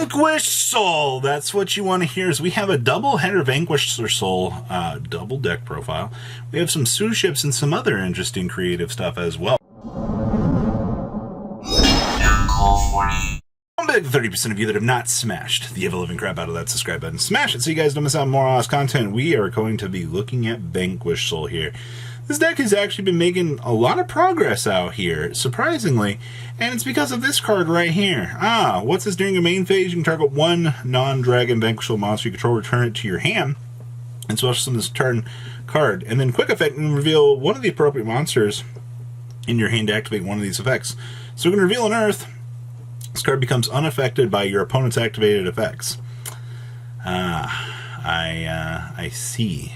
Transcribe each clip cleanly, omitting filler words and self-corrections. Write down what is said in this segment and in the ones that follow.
Vanquish Soul! That's what you want to hear. Is we have a double header Vanquish Soul double deck profile. We have some Suships and some other interesting creative stuff as well. I'm big 30% of you that have not smashed the ever-living crap out of that subscribe button. Smash it so you guys don't miss out on more awesome content. We are going to be looking at Vanquish Soul here. This deck has actually been making a lot of progress out here, surprisingly, and it's because of this card right here. What's this? During a main phase, you can target one non-dragon Vanquish Soul monster you control, return it to your hand, and special summon this turn card. And then quick effect, and reveal one of the appropriate monsters in your hand to activate one of these effects. So we're going to reveal an Earth. This card becomes unaffected by your opponent's activated effects. I see.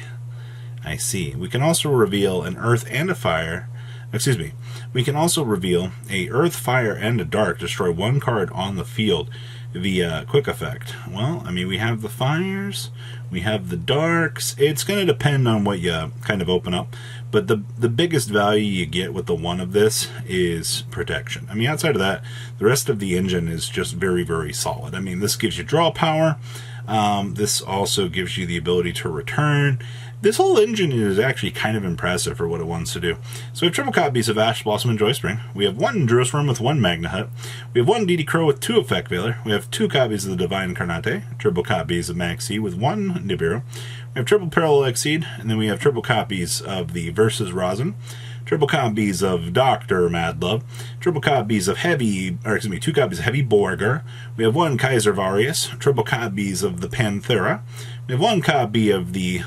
I see. We can also reveal an Earth and a Fire. Excuse me. We can also reveal a Earth, Fire, and a Dark. Destroy one card on the field via quick effect. Well, I mean, we have the Fires, we have the Darks. It's going to depend on what you kind of open up. But the biggest value you get with the one of this is protection. I mean, outside of that, the rest of the engine is just very, very solid. I mean, this gives you draw power. This also gives you the ability to return. This whole engine is actually kind of impressive for what it wants to do. So we have triple copies of Ash Blossom and Joy Spring. We have one Druisworm with one Magna Hut. We have one DD Crow with two Effect Veiler. We have two copies of the Divine Incarnate. Triple copies of Maxi with one Nibiru. We have triple Parallel Exceed, and then we have triple copies of the Versus Rosin. Triple copies of Dr. Madlove, triple copies of two copies of Heavy Borger. We have one Kaiser Varius, triple copies of the Panthera. We have one copy of the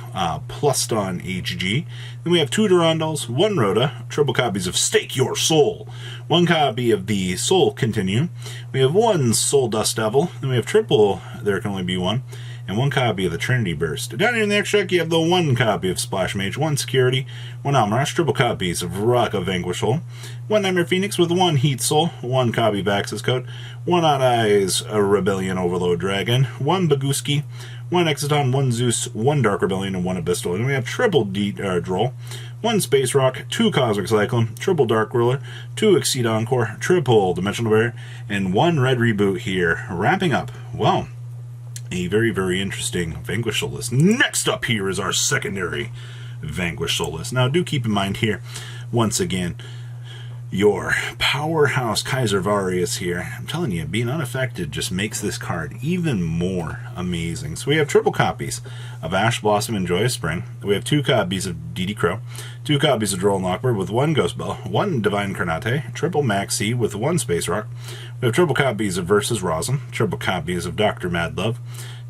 Pluston HG. Then we have two Durandals, one Rhoda, triple copies of Stake Your Soul, one copy of the Soul Continue. We have one Soul Dust Devil. Then we have triple, there can only be one, and one copy of the Trinity Burst. Down here in the extra deck, you have the one copy of Splash Mage, one Security, one Almarash, triple copies of Rock of Vanquish Soul, one Nightmare Phoenix with one Heat Soul, one copy of Axis Code, one Odd Eyes, a Rebellion Overload Dragon, one Baguski, one Exciton, one Zeus, one Dark Rebellion, and one Abyssal. And we have triple Droll, one Space Rock, two Cosmic Cyclone, triple Dark Ruler, two Exceed Encore, triple Dimensional Barrier, and one Red Reboot here. Wrapping up, well, a very, very interesting Vanquish Soul list. Next up here is our secondary Vanquish Soul list. Now, do keep in mind here, once again, your powerhouse Kaiser Varius here. I'm telling you, being unaffected just makes this card even more amazing. So we have triple copies of Ash Blossom and Joyous Spring. We have two copies of DD Crow, two copies of Droll and Lockbird with one Ghost Bell, one Divine Incarnate, triple Maxi with one Space Rock. We have triple copies of Versus Rosin, triple copies of Dr. Madlove,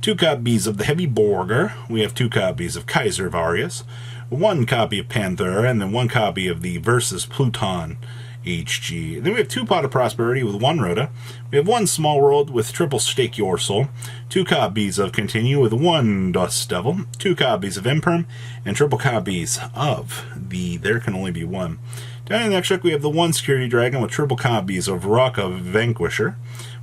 two copies of the Heavy Borger. We have two copies of Kaiser Varius, one copy of Panthera, and then one copy of the Versus Pluton HG. Then we have two Pot of Prosperity with one Rhoda. We have one Small World with triple Stake Your Soul, two copies of Continue with one Dust Devil, two copies of Imperm, and triple copies of the There Can Only Be One. Down in the next deck, we have the one Security Dragon with triple copies of Rock of Vanquisher.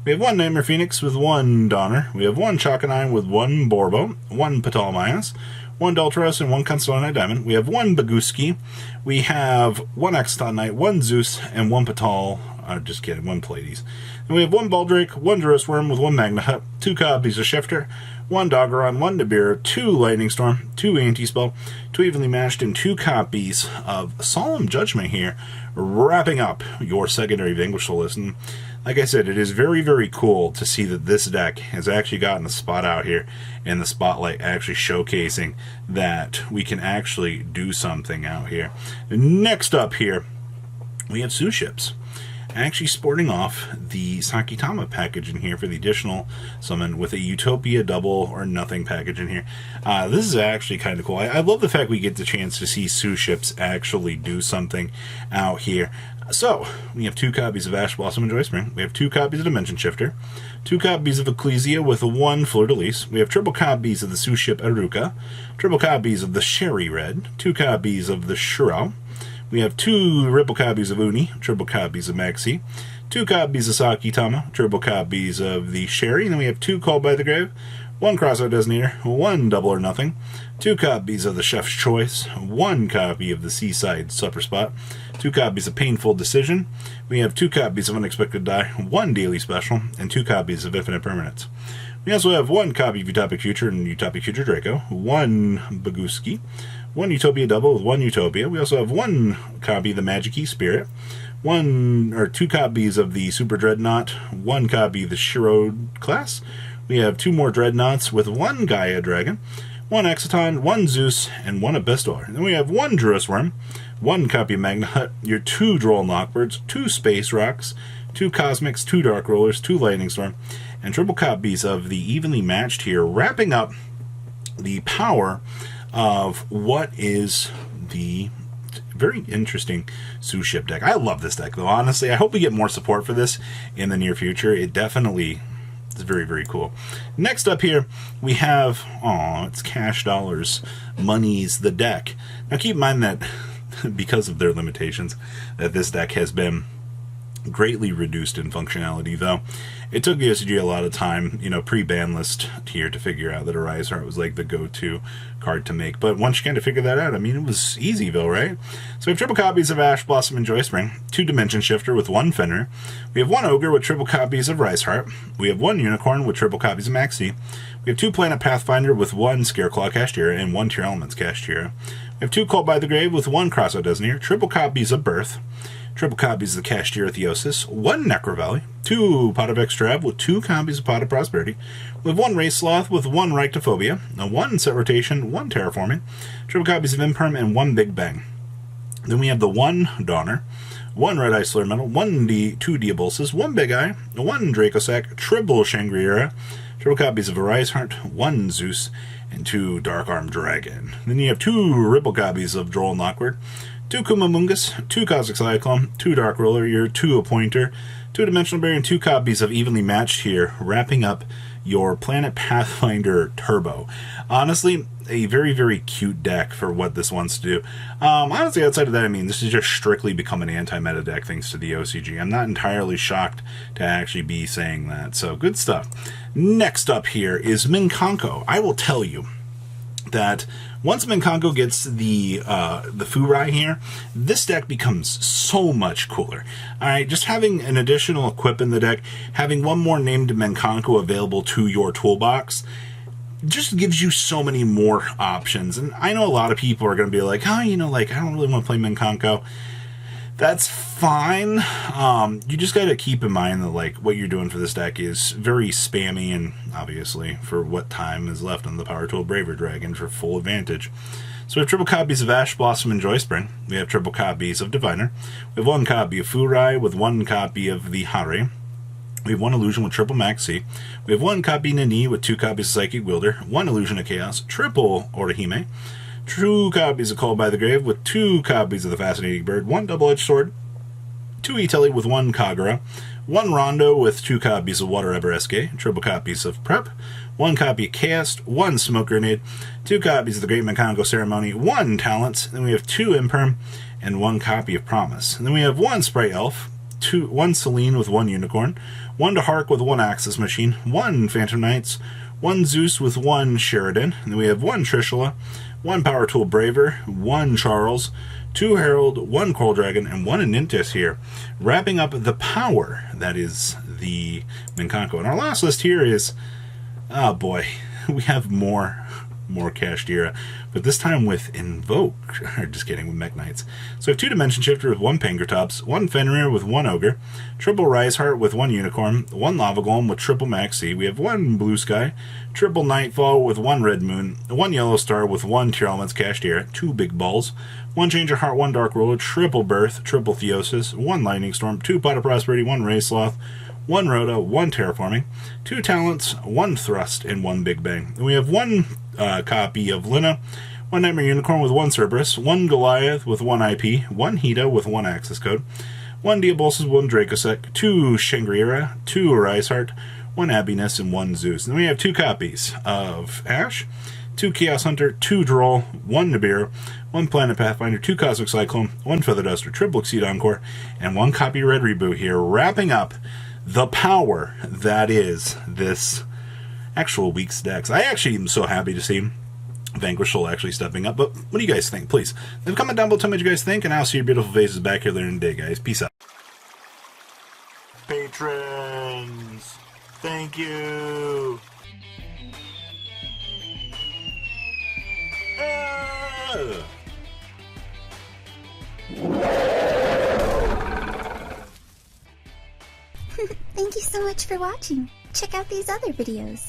We have one Nightmare Phoenix with one Donner. We have one Chakanine with one Borbo, one Ptolemaeus, one Deltaros, and one Constellar Diamond. We have one Baguski. We have one Exciton Knight, one Zeus, and one just kidding, one Pleiades. And we have one Baldrake, one Druisworm with one Magna Hut, two copies of Shifter, one Doggeron, one Nibiru, two Lightning Storm, two Anti-Spell, two Evenly Matched, and two copies of Solemn Judgment here, wrapping up your secondary Vanquish Soul list. And like I said, it is very, very cool to see that this deck has actually gotten a spot out here in the spotlight, actually showcasing that we can actually do something out here. Next up here, we have Suships. Actually sporting off the Sakitama package in here for the additional summon with a Utopia Double or Nothing package in here. This is actually kind of cool. I love the fact we get the chance to see Suships actually do something out here. So, we have two copies of Ash Blossom and Joy Spring. We have two copies of Dimension Shifter, two copies of Ecclesia with one Fleur-de-Lis. We have triple copies of the Suship Eruka, triple copies of the Sherry Red, two copies of the Shuro. We have two triple copies of Uni, triple copies of Maxi, two copies of Sakitama, triple copies of the Sherry, and then we have two Called by the Grave, one Crossout Designator, one Double or Nothing, two copies of the Chef's Choice, one copy of the Seaside Supper Spot, 2 copies of Painful Decision. We have 2 copies of Unexpected Die, 1 Daily Special, and 2 copies of Infinite Permanence. We also have 1 copy of Utopic Future and Utopic Future Draco, 1 Baguski, 1 Utopia Double with 1 Utopia. We also have 1 copy of the Magic Key Spirit, 2 copies of the Super Dreadnought, 1 copy of the Shiro class. We have 2 more Dreadnoughts with 1 Gaia Dragon, 1 Exciton, 1 Zeus, and 1 Abyss Dweller. Then we have 1 Druis Worm, 1 copy of Magna Hut, your 2 Droll Knockbirds, 2 Space Rocks, 2 Cosmics, 2 Dark Rollers, 2 Lightning Storm, and triple copies of the Evenly Matched here, wrapping up the power of what is the very interesting Suship deck. I love this deck, though, honestly. I hope we get more support for this in the near future. It definitely is very, very cool. Next up here, we have, it's Cash Dollars, Money's the deck. Now, keep in mind that because of their limitations, that this deck has been greatly reduced in functionality, though. It took the OCG a lot of time, pre-ban list here to figure out that Arise Heart was like the go-to card to make. But once you kind of figure that out, it was Easyville, right? So we have triple copies of Ash Blossom and Joy Spring, 2 Dimension Shifter with 1 Fenrir. We have 1 Ogre with triple copies of Rise Heart. We have 1 Unicorn with triple copies of Maxi. We have 2 Planet Pathfinder with 1 Scareclaw Kashtira and 1 Tier Elements Kashtira. We have 2 Cult by the Grave with 1 Cross-Out Designator, triple copies of Birth, triple copies of the Kashtira Theosis, 1 Necro Valley, 2 Pot of Extrav with 2 copies of Pot of Prosperity, with 1 Race Sloth with 1 Ryctophobia, 1 Set Rotation, 1 Terraforming, triple copies of Imperm, and 1 Big Bang. Then we have the 1 Donner, 1 Red Eye Slur Metal, 2 Diabolsis, 1 Big Eye, 1 Dracosac, triple Shangri-La, triple copies of Arise Heart, 1 Zeus, and 2 Dark Arm Dragon. Then you have 2 Ripple copies of Droll Knockbird, 2 Kumamungus, 2 Cosmic Cyclone, 2 Dark Roller, your 2 Appointer, 2 Dimensional Barrier, and 2 copies of Evenly Matched here, wrapping up your Planet Pathfinder Turbo. Honestly, a very, very cute deck for what this wants to do. Honestly, outside of that, this is just strictly become an anti-meta deck thanks to the OCG. I'm not entirely shocked to actually be saying that, so good stuff. Next up here is Mikanko. I will tell you that once Mikanko gets the Furai here, this deck becomes so much cooler. Alright, just having an additional equip in the deck, having 1 more named Mikanko available to your toolbox, just gives you so many more options. And I know a lot of people are going to be like, I don't really want to play Mikanko. That's fine. You just got to keep in mind that what you're doing for this deck is very spammy, and obviously for what time is left on the Power Tool Braver Dragon for full advantage. So we have triple copies of Ash Blossom and Joy Spring. We have triple copies of Diviner. We have 1 copy of Furai with 1 copy of the Hare. We have 1 Illusion with triple Maxi. We have 1 copy Nani with 2 copies of Psychic Wielder, 1 Illusion of Chaos, triple Orihime, 2 copies of Called by the Grave with 2 copies of the Fascinating Bird, 1 Double-Edged Sword, 2 Itelli with 1 Kagura, 1 Rondo with 2 copies of Water Ever SK, triple copies of Prep, 1 copy of Chaos, 1 Smoke Grenade, 2 copies of the Great Mikanko Ceremony, 1 Talents, then we have 2 Imperm, and 1 copy of Promise. And then we have 1 Sprite Elf, 1 Celine with 1 Unicorn, 1 Dahark with 1 Axis Machine, 1 Phantom Knights, 1 Zeus with 1 Sheridan, and then we have 1 Trishula, 1 Power Tool Braver, 1 Charles, 2 Herald, 1 Coral Dragon, and 1 Anintis here, wrapping up the power that is the Mikanko. And our last list here is, oh boy, we have more Kashtira, but this time with Invoke, or just kidding, with Mech Knights. So we have 2 Dimension Shifter with 1 Pankratops, 1 Fenrir with 1 Ogre, triple Rise Heart with 1 Unicorn, 1 Lava Golem with triple Maxi. We have 1 Blue Sky, triple Nightfall with 1 Red Moon, 1 Yellow Star with 1 Tier Elements Kashtira, 2 Big Balls, 1 Change of Heart, 1 Dark Roller, triple Birth, triple Theosis, 1 Lightning Storm, 2 Pot of Prosperity, 1 Ray Sloth, 1 Rhoda, 1 Terraforming, 2 Talents, 1 Thrust, and 1 Big Bang. And we have 1 copy of Lina, 1 Nightmare Unicorn with 1 Cerberus, 1 Goliath with 1 IP, 1 Hida with 1 Access Code, 1 Diabolsis, 1 Dracosec, 2 Shangri-La, 2 Arise Heart, 1 Happiness, and 1 Zeus. And then we have 2 copies of Ash, 2 Chaos Hunter, 2 Droll, 1 Nibiru, 1 Planet Pathfinder, 2 Cosmic Cyclone, 1 Feather Duster, triple Exceed Encore, and 1 copy Red Reboot here, wrapping up the power that is this actual week's decks. I actually am so happy to see Vanquish Soul actually stepping up. But what do you guys think? Please leave a comment down below. Tell me what you guys think, and I'll see your beautiful faces back here later in the day, guys. Peace out. Patrons, thank you. Thank you so much for watching. Check out these other videos.